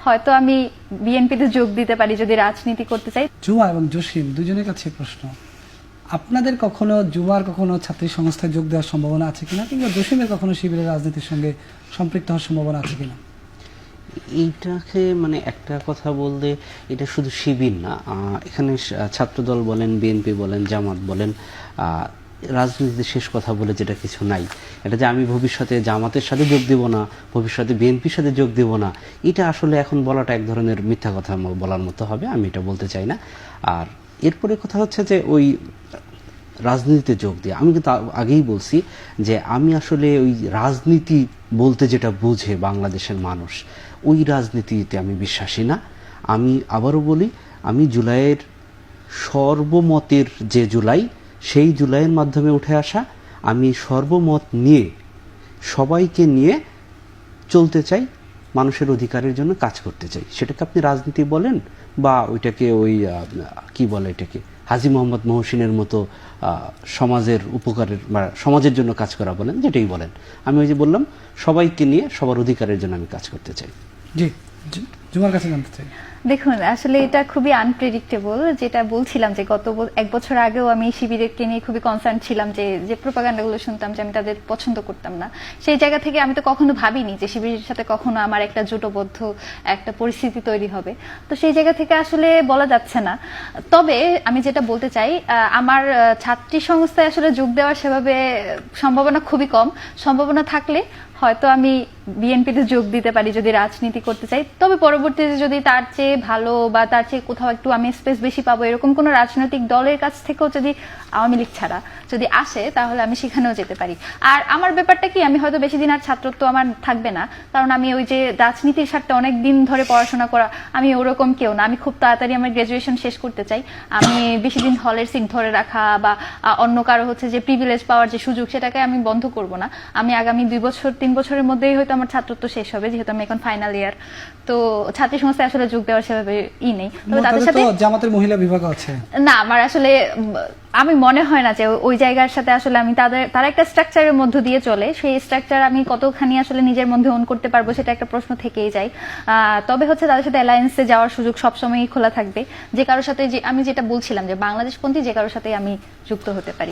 হয়তো আমি বিএনপিতে যোগ দিতে পারি যদি রাজনীতি করতে চাই। জুমা এবং জসিম দুজনের কাছে প্রশ্ন, আপনাদের কখনো জুমার কখনো ছাত্রী সংস্থায় যোগ দেওয়ার সম্ভাবনা আছে কিনা, কিংবা জসিমের কখনো শিবিরের রাজনীতির সঙ্গে সম্পৃক্ত হওয়ার সম্ভাবনা আছে কিনা? এইটাকে মানে একটা কথা বলতে, এটা শুধু শিবির না, এখানে ছাত্রদল বলেন, বিএনপি বলেন, জামাত বলেন, রাজনীতিতে শেষ কথা বলে যেটা কিছু নাই। এটা যে আমি ভবিষ্যতে জামাতের সাথে যোগ দেব না, ভবিষ্যতে বিএনপির সাথে যোগ দেব না, এটা আসলে এখন বলাটা এক ধরনের মিথ্যা কথা বলার মতো হবে, আমি এটা বলতে চাই না। আর এরপরে কথা হচ্ছে যে ওই রাজনীতিতে যোগ দিয়ে, আমি কিন্তু আগেই বলছি যে আমি আসলে ওই রাজনীতি বলতে যেটা বুঝে বাংলাদেশের মানুষ, ওই রাজনীতিতে আমি বিশ্বাসী না। আমি আবারও বলি, আমি জুলাইয়ের সর্বমতের যে জুলাই, সেই জুলাইয়ের মাধ্যমে উঠে আসা, আমি সর্বমত নিয়ে সবাইকে নিয়ে চলতে চাই, মানুষের অধিকারের জন্য কাজ করতে চাই। সেটাকে আপনি রাজনীতি বলেন বা ওইটাকে ওই কি বলে এটাকে হাজী মোহাম্মদ মহসিনের মতো সমাজের উপকারের বা সমাজের জন্য কাজ করা বলেন, যেটাই বলেন, আমি ওই যে বললাম সবাইকে নিয়ে সবার অধিকারের জন্য আমি কাজ করতে চাই। জি, জুমার কাছে জানতে চাই। দেখুন, আসলে এটা খুবই আনপ্রেডিক্টেবল। যেটা বলছিলাম যে গত এক বছর আগেও আমি শিবিরকে নিয়ে খুবই কনসার্ন ছিলাম, যে প্রোপাগান্ডাগুলো শুনতাম যে আমি তাদের পছন্দ করতাম না। সেই জায়গা থেকে আমি তো কখনো ভাবিনি যে শিবিরের সাথে কখনো আমার একটা জোটবদ্ধ একটা পরিস্থিতি তৈরি হবে। তো সেই জায়গা থেকে আসলে বলা যাচ্ছে না। তবে আমি যেটা বলতে চাই, আমার ছাত্রী সংস্থায় আসলে যোগ দেওয়ার সেভাবে সম্ভাবনা খুবই কম। সম্ভাবনা থাকলে হয়তো আমি বিএনপিতে যোগ দিতে পারি যদি রাজনীতি করতে চাই। তবে পরবর্তীতে যদি তার চেয়ে ভালো বা তার চেয়ে কোথাও একটু আমি স্পেস বেশি পাবো, এরকম কোনো রাজনৈতিক দলের কাছ থেকেও যদি আওয়ামী লীগ ছাড়া যদি আসে, তাহলে আমি সেখানেও যেতে পারি। আর আমার ব্যাপারটা কি, আমি হয়তো বেশি দিন আর ছাত্রত্ব আমার থাকবে না, কারণ আমি ওই যে রাজনীতির সাথে অনেক দিন ধরে পড়াশোনা করা, আমি ওরকম কেউ না। আমি খুব তাড়াতাড়ি আমার গ্রাজুয়েশন শেষ করতে চাই। আমি বেশি দিন হলের সিট ধরে রাখা বা অন্য কারো হচ্ছে যে প্রিভিলেজ পাওয়ার যে সুযোগ, সেটাকে আমি বন্ধ করব না। আমি আগামী 2 বছর 3 বছরের মধ্যেই হয়তো আমার ছাত্রত্ব শেষ হবে, যেহেতু আমি এখন ফাইনাল ইয়ার। তো ছাত্রী সংস্থায় আসলে যোগ দেওয়ার সেভাবে নেই। তবে তাদের সাথে জামাতের মহিলা বিভাগ আছে না, আমার আসলে আমি মনে হয় না যে ওই জায়গার সাথে আসলে আমি তারা একটা স্ট্রাকচারের মধ্য দিয়ে চলে, সেই স্ট্রাকচার আমি কতখানি আসলে নিজের মধ্যে অন করতে পারবো, সেটা একটা প্রশ্ন থেকেই যায়। তবে হচ্ছে তাদের সাথে অ্যালায়েন্সে যাওয়ার সুযোগ সবসময়ই খোলা থাকবে। যে কারোর সাথে, যে আমি যেটা বলছিলাম যে বাংলাদেশপন্থী যে কারোর সাথে আমি যুক্ত হতে পারি।